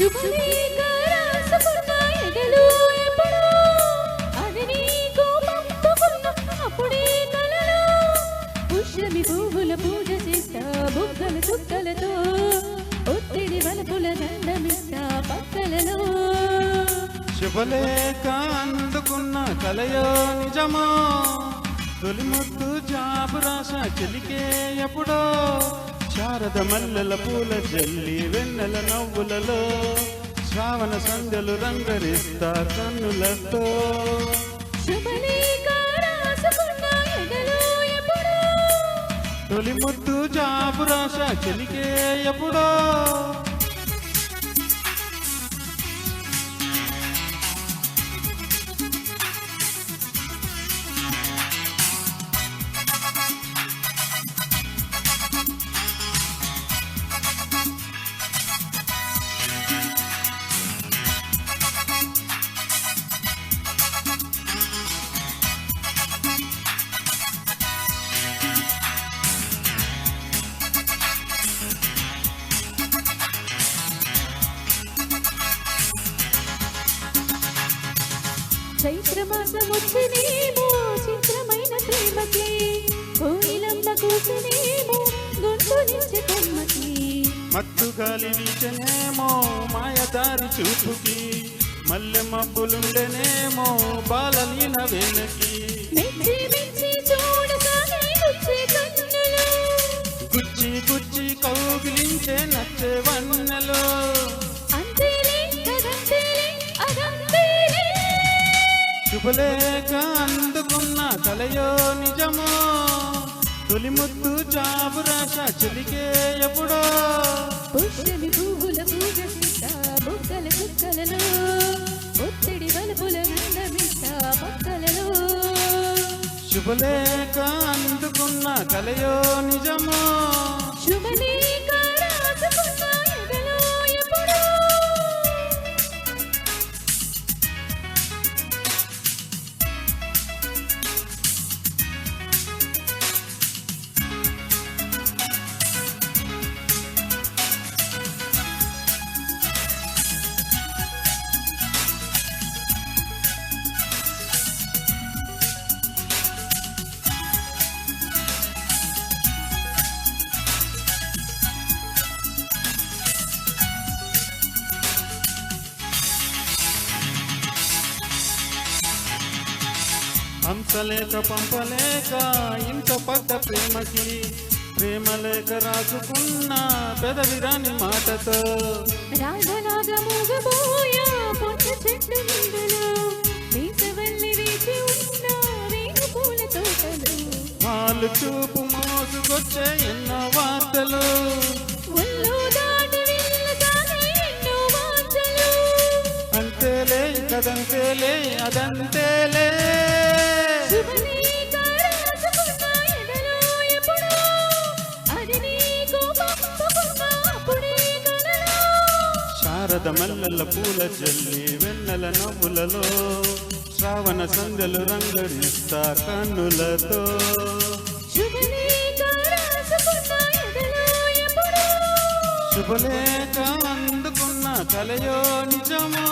శుభలేఖ రాసుకున్న ఎదలో ఎప్పుడో అది నీకు పంపుకున్న అప్పుడే కలలో పుష్యమి పువ్వుల పూజ చేస్తా బుగ్గల చుక్కలతో ఒత్తిడి వలపుల దండమిస్తా పక్కలలో శుభలేఖ అందుకున్న కలయో నిజమో తొలి ముద్దు జాబు రాస చెలికే ఎప్పుడో శారద మల్లెల పూల జల్లి వెన్నెల నవ్వులలో శ్రావణ సంధ్యలు రంగరిస్తా కన్నులతో శుభలేఖ రాసుకున్న ఎదలో ఎప్పుడో తొలి ముద్దు జాబు రాస చెలికే ఎప్పుడో చైత్రమాసం వచ్చినేమో చిత్రమైన ప్రేమకి కోయిలమ్మ కూసినేమో గొంతు నుంచి కొమ్మకి మత్తు గాలి వీచనేమో మాయదారి చూపుకి మల్లె మబ్బులుండెనేమో బాలలీన వేలకి మెచ్చి మెచ్చి చూడగానే వచ్చే కన్నులు గుచ్చి గుచ్చి కౌగిలించే నచ్చే వన్నెలు అంతేలే కదంతేలే అదంతేలే శుభలేఖ అందుకున్న కలయో నిజమో తొలి ముద్దు జాబు రాస చెలికే ఎప్పుడో పుష్యమి పువ్వుల పూజ చేస్తా బుగ్గల చుక్కలలో ఒత్తిడి వలపుల నందమిస్తా పక్కలలో శుభలేఖ అందుకున్న కలయో నిజమో శుభలేఖ రాసుకున్న ఎదలో ఎప్పుడో హంసలేక పంపలేక ఇంత పడ్డ ప్రేమకి ప్రేమలేక రాసుకున్న పెదవిరాని మాటతో రాగలాగా మూగబోయా పొట్ట చెట్టు నిండులో వేసవల్లి వేచి ఉన్న వేణు పూల తోటలు వాళ్ళు చూపు మోసుకొచ్చే ఎన్నో వార్తలు ఒళ్ళు దాటి వెళ్ళగానే ఎన్నో వాంఛలు అంతేలే కదంతేలే అదంతేలే శుభలేఖ రాసుకున్న ఎదలో ఎప్పుడో అది నీకు పంపుకున్న అప్పుడే కలలో శారద మల్లెల పూల జల్లి వెన్నెల నవ్వులలో శ్రావణ సంధ్యలు రంగరిస్తా కన్నులతో శుభలేఖ రాసుకున్న ఎదలో ఎప్పుడో శుభలేఖ అందుకున్న కలయో నిజమో